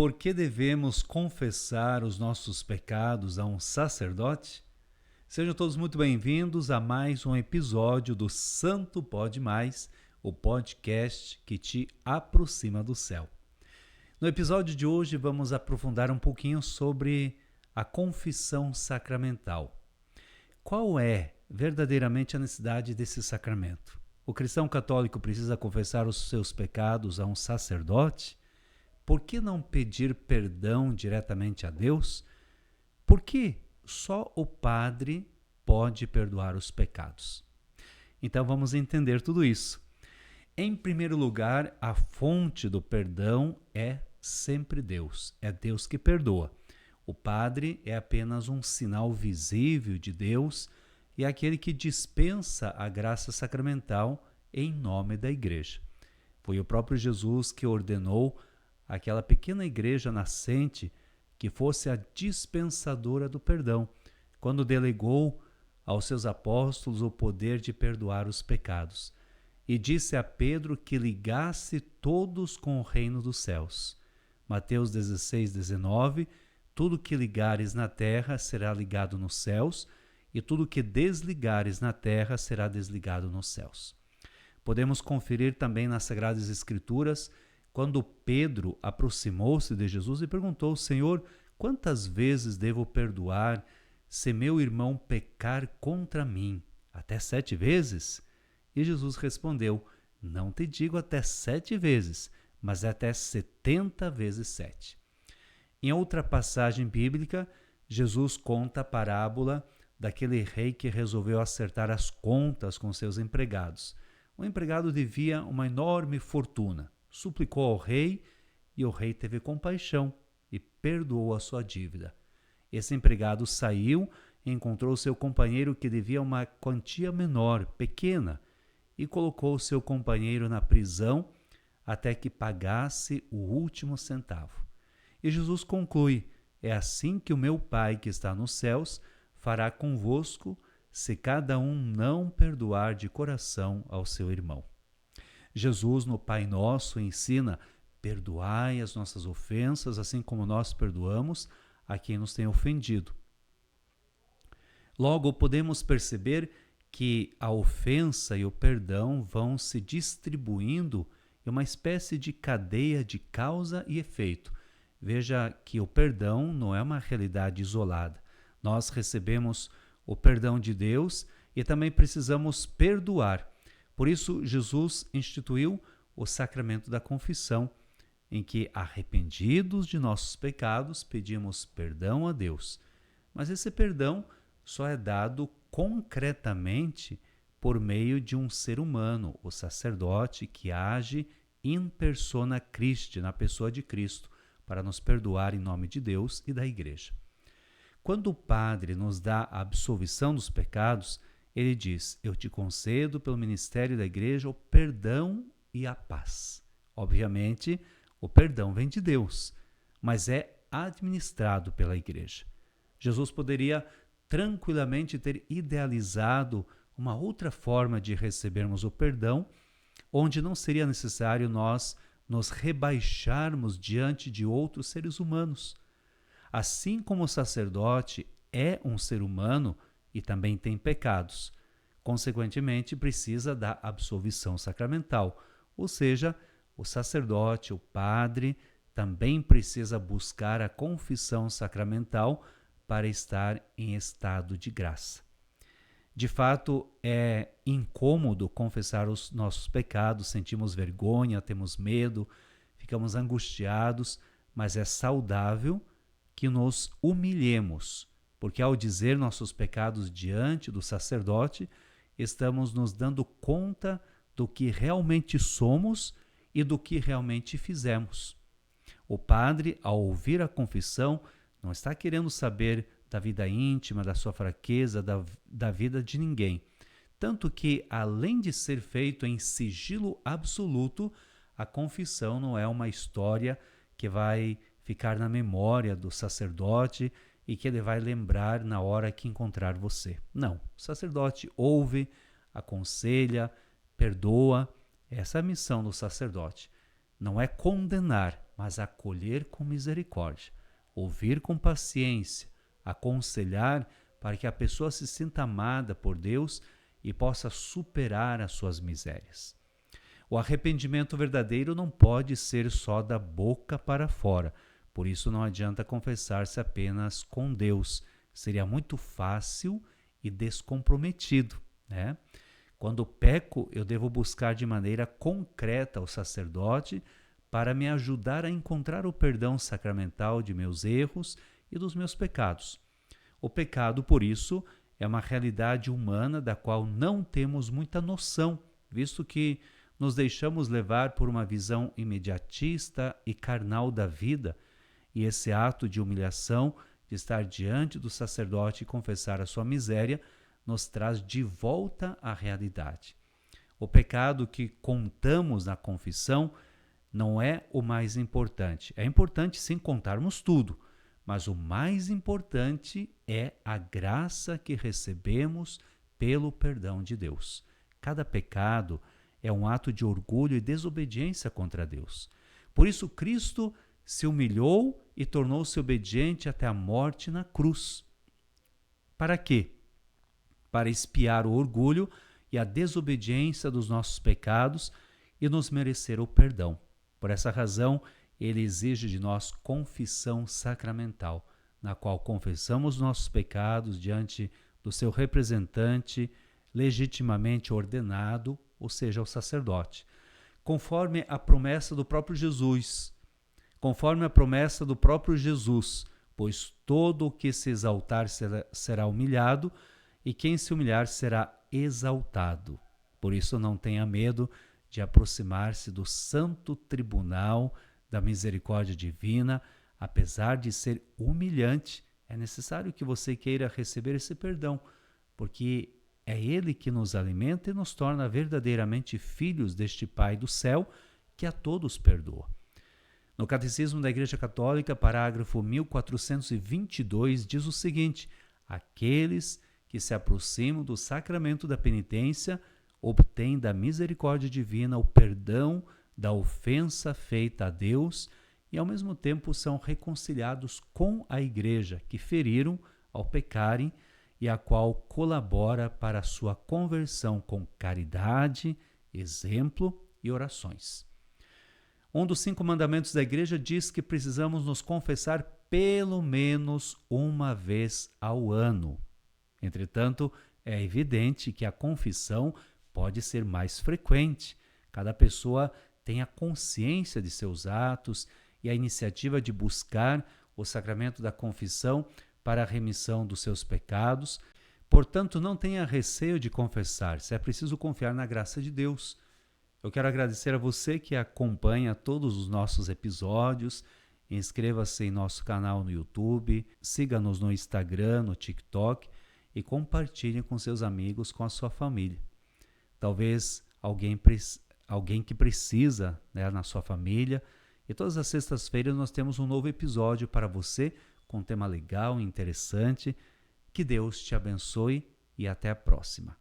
Por que devemos confessar os nossos pecados a um sacerdote? Sejam todos muito bem-vindos a mais um episódio do Santo Pode Mais, o podcast que te aproxima do céu. No episódio de hoje vamos aprofundar um pouquinho sobre a confissão sacramental. Qual é verdadeiramente a necessidade desse sacramento? O cristão católico precisa confessar os seus pecados a um sacerdote? Por que não pedir perdão diretamente a Deus? Por que só o padre pode perdoar os pecados? Então vamos entender tudo isso. Em primeiro lugar, a fonte do perdão é sempre Deus. É Deus que perdoa. O padre é apenas um sinal visível de Deus e é aquele que dispensa a graça sacramental em nome da igreja. Foi o próprio Jesus que ordenou aquela pequena igreja nascente que fosse a dispensadora do perdão, quando delegou aos seus apóstolos o poder de perdoar os pecados. E disse a Pedro que ligasse todos com o reino dos céus. Mateus 16:19, tudo que ligares na terra será ligado nos céus, e tudo que desligares na terra será desligado nos céus. Podemos conferir também nas Sagradas Escrituras, quando Pedro aproximou-se de Jesus e perguntou: Senhor, quantas vezes devo perdoar se meu irmão pecar contra mim? Até 7 vezes? E Jesus respondeu: não te digo até 7 vezes, mas até 70 vezes 7. Em outra passagem bíblica, Jesus conta a parábola daquele rei que resolveu acertar as contas com seus empregados. O empregado devia uma enorme fortuna. Suplicou ao rei e o rei teve compaixão e perdoou a sua dívida. Esse empregado saiu e encontrou seu companheiro que devia uma quantia menor, pequena, e colocou seu companheiro na prisão até que pagasse o último centavo. E Jesus conclui: é assim que o meu Pai que está nos céus fará convosco, se cada um não perdoar de coração ao seu irmão. Jesus, no Pai Nosso, ensina: perdoai as nossas ofensas, assim como nós perdoamos a quem nos tem ofendido. Logo, podemos perceber que a ofensa e o perdão vão se distribuindo em uma espécie de cadeia de causa e efeito. Veja que o perdão não é uma realidade isolada. Nós recebemos o perdão de Deus e também precisamos perdoar. Por isso, Jesus instituiu o sacramento da confissão, em que, arrependidos de nossos pecados, pedimos perdão a Deus. Mas esse perdão só é dado concretamente por meio de um ser humano, o sacerdote que age in persona Christi, na pessoa de Cristo, para nos perdoar em nome de Deus e da Igreja. Quando o Padre nos dá a absolvição dos pecados, ele diz: eu te concedo pelo ministério da Igreja o perdão e a paz. Obviamente, o perdão vem de Deus, mas é administrado pela Igreja. Jesus poderia tranquilamente ter idealizado uma outra forma de recebermos o perdão, onde não seria necessário nós nos rebaixarmos diante de outros seres humanos. Assim como o sacerdote é um ser humano e também tem pecados, consequentemente precisa da absolvição sacramental, ou seja, o sacerdote, o padre, também precisa buscar a confissão sacramental para estar em estado de graça. De fato, é incômodo confessar os nossos pecados, sentimos vergonha, temos medo, ficamos angustiados, mas é saudável que nos humilhemos, porque ao dizer nossos pecados diante do sacerdote, estamos nos dando conta do que realmente somos e do que realmente fizemos. O padre, ao ouvir a confissão, não está querendo saber da vida íntima, da sua fraqueza, da vida de ninguém. Tanto que, além de ser feito em sigilo absoluto, a confissão não é uma história que vai ficar na memória do sacerdote e que ele vai lembrar na hora que encontrar você. Não, o sacerdote ouve, aconselha, perdoa. Essa é a missão do sacerdote. Não é condenar, mas acolher com misericórdia, ouvir com paciência, aconselhar para que a pessoa se sinta amada por Deus e possa superar as suas misérias. O arrependimento verdadeiro não pode ser só da boca para fora, por isso não adianta confessar-se apenas com Deus. Seria muito fácil e descomprometido, né? Quando peco, eu devo buscar de maneira concreta o sacerdote para me ajudar a encontrar o perdão sacramental de meus erros e dos meus pecados. O pecado, por isso, é uma realidade humana da qual não temos muita noção, visto que nos deixamos levar por uma visão imediatista e carnal da vida, e esse ato de humilhação, de estar diante do sacerdote e confessar a sua miséria, nos traz de volta à realidade. O pecado que contamos na confissão não é o mais importante. É importante sim contarmos tudo, mas o mais importante é a graça que recebemos pelo perdão de Deus. Cada pecado é um ato de orgulho e desobediência contra Deus. Por isso, Cristo se humilhou e tornou-se obediente até a morte na cruz. Para quê? Para expiar o orgulho e a desobediência dos nossos pecados e nos merecer o perdão. Por essa razão, ele exige de nós confissão sacramental, na qual confessamos nossos pecados diante do seu representante legitimamente ordenado, ou seja, o sacerdote, conforme a promessa do próprio Jesus. Pois todo o que se exaltar será humilhado, e quem se humilhar será exaltado. Por isso não tenha medo de aproximar-se do santo tribunal da misericórdia divina. Apesar de ser humilhante, é necessário que você queira receber esse perdão, porque é Ele que nos alimenta e nos torna verdadeiramente filhos deste Pai do céu, que a todos perdoa. No Catecismo da Igreja Católica, parágrafo 1422, diz o seguinte: aqueles que se aproximam do sacramento da penitência obtêm da misericórdia divina o perdão da ofensa feita a Deus e, ao mesmo tempo, são reconciliados com a Igreja, que feriram ao pecarem e a qual colabora para a sua conversão com caridade, exemplo e orações. Um dos 5 mandamentos da Igreja diz que precisamos nos confessar pelo menos uma vez ao ano. Entretanto, é evidente que a confissão pode ser mais frequente. Cada pessoa tem a consciência de seus atos e a iniciativa de buscar o sacramento da confissão para a remissão dos seus pecados. Portanto, não tenha receio de confessar-se, é preciso confiar na graça de Deus. Eu quero agradecer a você que acompanha todos os nossos episódios. Inscreva-se em nosso canal no YouTube, siga-nos no Instagram, no TikTok e compartilhe com seus amigos, com a sua família. Talvez alguém que precisa, né, na sua família. E todas as sextas-feiras nós temos um novo episódio para você, com um tema legal e interessante. Que Deus te abençoe e até a próxima.